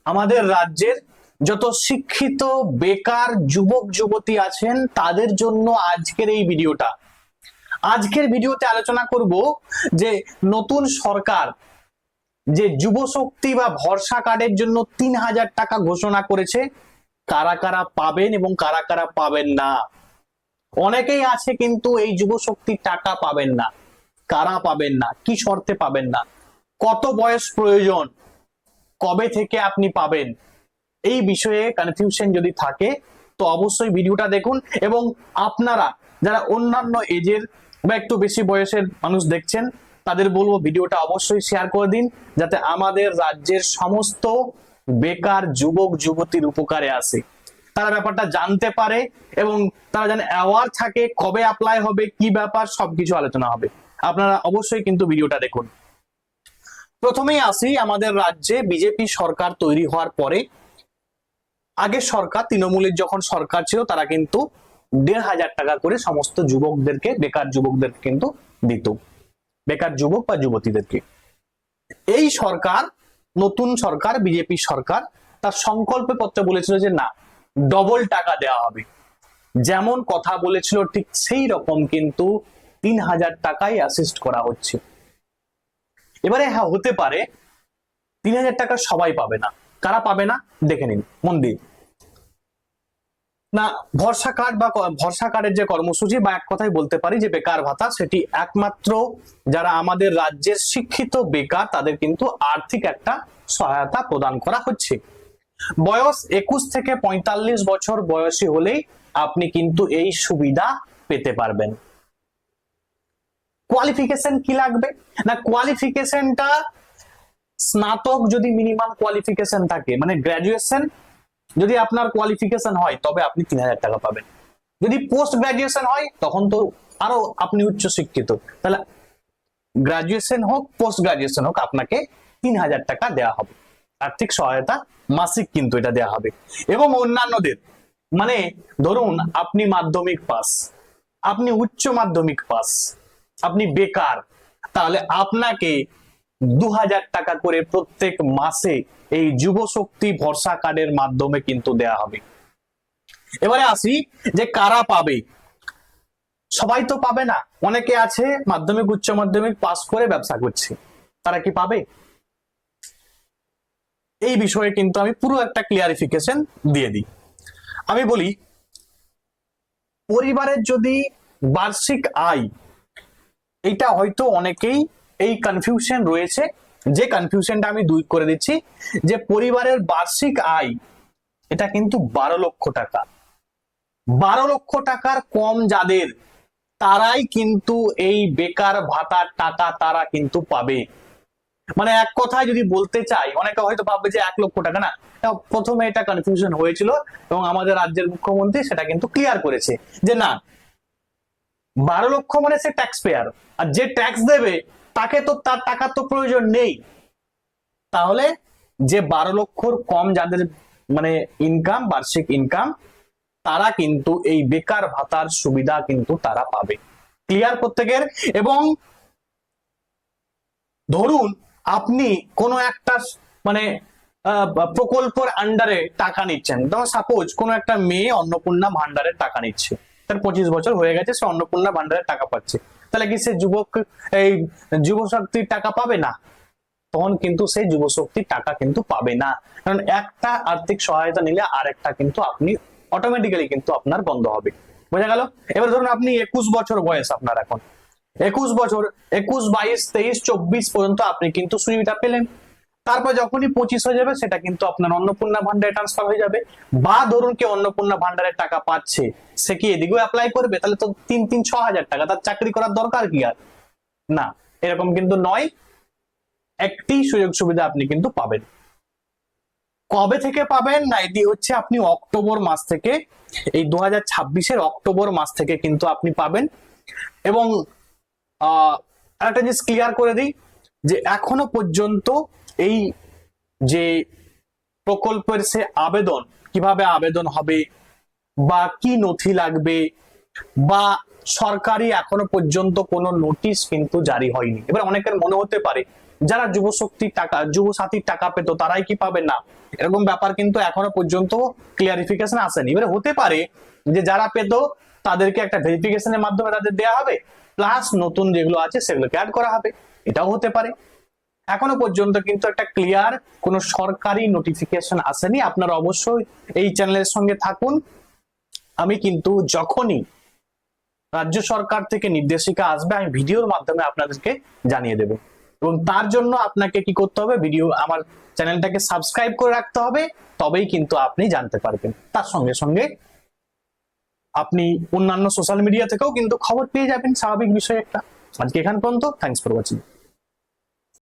আমাদের রাজ্যের যত শিক্ষিত বেকার যুবক যুবতী আছেন তাদের জন্য আজকের এই ভিডিওটা। আজকের ভিডিওতে আলোচনা করব যে নতুন সরকার যে যুব শক্তি বা ভরসা কার্ডের জন্য ৩,০০০ টাকা ঘোষণা করেছে, কারা কারা পাবেন এবং কারা কারা পাবেন না। অনেকেই আছে কিন্তু এই যুব শক্তির টাকা পাবেন না। কারা পাবেন না, কি শর্তে পাবেন না, কত বয়স প্রয়োজন, কবে থেকে আপনি পাবেন, এই বিষয়ে কনফিউশন যদি থাকে তো অবশ্যই ভিডিওটা দেখুন। এবং আপনারা যারা অন্যান্য এজের বা একটু বেশি বয়সের মানুষ দেখছেন তাদের বলবো ভিডিওটা অবশ্যই শেয়ার করে দিন, যাতে আমাদের রাজ্যের সমস্ত বেকার যুবক যুবতীর উপকারে আসে, তারা ব্যাপারটা জানতে পারে এবং তারা যেন অ্যাওয়ার থাকে কবে অ্যাপ্লাই হবে, কি ব্যাপার, সবকিছু আলোচনা হবে। আপনারা অবশ্যই কিন্তু ভিডিওটা দেখুন। প্রথমেই আসি, আমাদের রাজ্যে বিজেপি সরকার তৈরি হওয়ার পরে আগের সরকার তৃণমূলের যখন সরকার ছিল তারা কিন্তু ১,৫০০ টাকা করে সমস্ত যুবকদেরকে, বেকার যুবকদেরকে কিন্তু দিত, বেকার যুবক বা যুবতীদেরকে। এই সরকার, নতুন সরকার বিজেপি সরকার, তার সংকল্প পত্রে বলেছিল যে না, ডবল টাকা দেওয়া হবে। যেমন কথা বলেছিল ঠিক সেই রকম কিন্তু ৩,০০০ টাকায় অ্যাসিস্ট করা হচ্ছে। এবারে হ্যাঁ, হতে পারে ৩,০০০ টাকা সবাই পাবে না। কারা পাবে না দেখে নিন মন দিয়ে। না, ভরসা কার্ড বা ভরসা কার্ডের যে কর্মসূচি বা এক কথায় বলতে পারি যে বেকার ভাতা, সেটি একমাত্র যারা আমাদের রাজ্যের শিক্ষিত বেকার তাদের কিন্তু আর্থিক একটা সহায়তা প্রদান করা হচ্ছে। বয়স ২১ থেকে ৪৫ বছর বয়সী হলেই আপনি কিন্তু এই সুবিধা পেতে পারবেন। কোয়ালিফিকেশন কি লাগবে না, কোয়ালিফিকেশনটা স্নাতক যদি মিনিমাম কোয়ালিফিকেশন থাকে, মানে গ্রাজুয়েশন যদি আপনার কোয়ালিফিকেশন হয় তবে আপনি ৩,০০০ টাকা পাবেন। যদি পোস্ট গ্রাজুয়েশন হয় তখন তো আরো আপনি উচ্চ শিক্ষিত, তাহলে গ্রাজুয়েশন হোক পোস্ট গ্রাজুয়েশন হোক আপনাকে ৩,০০০ টাকা দেওয়া হবে আর্থিক সহায়তা, মাসিক কিন্তু এটা দেওয়া হবে। এবং অন্যান্যদের, মানে ধরুন আপনি মাধ্যমিক পাস, আপনি উচ্চ মাধ্যমিক পাস, আপনি বেকার, তাহলে আপনাকে ২,০০০ টাকা করে প্রত্যেক মাসে এই যুব শক্তি ভরসা কার্ডের মাধ্যমে কিন্তু দেয়া হবে। এবারে আসি যে কারা পাবে। সবাই তো পাবে না, অনেকে আছে মাধ্যমিক উচ্চ মাধ্যমিক পাস করে ব্যবসা করছে, তারা কি পাবে? এই বিষয়ে কিন্তু আমি পুরো একটা ক্লিয়ারিফিকেশন দিয়ে দিই। আমি বলি, পরিবারের যদি বার্ষিক আয়, এটা হয়তো অনেকেই এই কনফিউশন রয়েছে, যে কনফিউশনটা আমি দূর করে দিচ্ছি, যে পরিবারের বার্ষিক আয় এটা কিন্তু ১২ লক্ষ টাকা। ১২ লক্ষ টাকার কম যাদের, তারাই কিন্তু এই বেকার ভাতার টাকা তারা কিন্তু পাবে। মানে এক কথায় যদি বলতে চাই, অনেকে হয়তো ভাববে যে ১ লক্ষ টাকা, না, প্রথমে এটা কনফিউশন হয়েছিল এবং আমাদের রাজ্যের মুখ্যমন্ত্রী সেটা কিন্তু ক্লিয়ার করেছে যে না, ১২ লক্ষ মানে সে ট্যাক্স পেয়ার, আর যে ট্যাক্স দেবে তাকে তো তার টাকা তো প্রয়োজন নেই। তাহলে যে ১২ লক্ষর কম যাদের মানে ইনকাম, বার্ষিক ইনকাম, তারা কিন্তু এই বেকার ভাতার সুবিধা কিন্তু তারা পাবে। ক্লিয়ার প্রত্যেকের? এবং ধরুন আপনি কোনো একটা মানে প্রকল্পের আন্ডারে টাকা নিচ্ছেন, যেমন সাপোজ কোনো একটা মেয়ে অন্নপূর্ণা ভান্ডারের টাকা নিচ্ছে, তার ২৫ বছর হয়ে গেছে, সে অন্নপূর্ণা ভান্ডারের টাকা পাচ্ছে, তাহলে কি সে এই যুব শক্তির টাকা পাবে না? তখন কিন্তু সেই যুব শক্তির টাকা কিন্তু পাবে না, কারণ একটা আর্থিক সহায়তা নিলে আর একটা কিন্তু আপনি অটোমেটিক্যালি কিন্তু আপনার বন্ধ হবে। বোঝা গেল? এবার ধরুন আপনি ২১ বছর বয়স আপনার, এখন ২১ বছর, ২১, ২২, ২৩, ২৪ পর্যন্ত আপনি কিন্তু সুবিধা পেলেন। তারপর যখনই ২৫ হয়ে যাবে সেটা কিন্তু আপনার অন্নপূর্ণা ভান্ডারে ট্রান্সফার হয়ে যাবে। বা ধরুন কি অন্নপূর্ণা ভান্ডারের টাকা পাচ্ছে, সে কি এদিকেও অ্যাপ্লাই করবে? তাহলে তো ৩,৬০০ টাকা, তার চাকরি করার দরকার কি আর? না, এরকম কিন্তু নয়। একটি সুযোগ সুবিধা আপনি কিন্তু পাবেন। কবে থেকে পাবেন? না, এটি হচ্ছে আপনি অক্টোবর মাস থেকে, এই ২০২৬-এর অক্টোবর মাস থেকে কিন্তু আপনি পাবেন। এবং একটা জিনিস ক্লিয়ার করে দিই যে এখনো পর্যন্ত এই যে প্রকল্পের সে আবেদন, কিভাবে আবেদন হবে বা কি নথি লাগবে, বা সরকারি এখনো পর্যন্ত কোনো নোটিশ কিন্তু জারি হয়নি। এবার অনেকের মনে হতে পারে যারা যুবশক্তির টাকা, যুবসাথীর টাকা পেতো তারাই কি পাবে না, এরকম ব্যাপার কিন্তু এখনো পর্যন্ত ক্লিয়ারিফিকেশন আসেনি। এবারে হতে পারে যে যারা পেতো তাদেরকে একটা ভেরিফিকেশনের মাধ্যমে তাদের দেওয়া হবে, প্লাস নতুন যেগুলো আছে সেগুলোকে অ্যাড করা হবে, এটাও হতে পারে। এখনো পর্যন্ত কিন্তু একটা ক্লিয়ার কোন সরকারি নোটিফিকেশন আসেনি। আপনারা অবশ্যই এই চ্যানেলের সঙ্গে থাকুন। আমি কিন্তু যখনই রাজ্য সরকার থেকে নির্দেশিকা আসবে আমি ভিডিওর মাধ্যমে আপনাদেরকে জানিয়ে দেব, এবং তার জন্য আপনাকে কি করতে হবে, ভিডিও আমার চ্যানেলটাকে সাবস্ক্রাইব করে রাখতে হবে, তবেই কিন্তু আপনি জানতে পারবেন। তার সঙ্গে সঙ্গে আপনি অন্যান্য সোশ্যাল মিডিয়া থেকেও কিন্তু খবর পেয়ে যাবেন, স্বাভাবিক বিষয় একটা। আজকে এখান পর্যন্ত, থ্যাংকস ফর ওয়াচিং।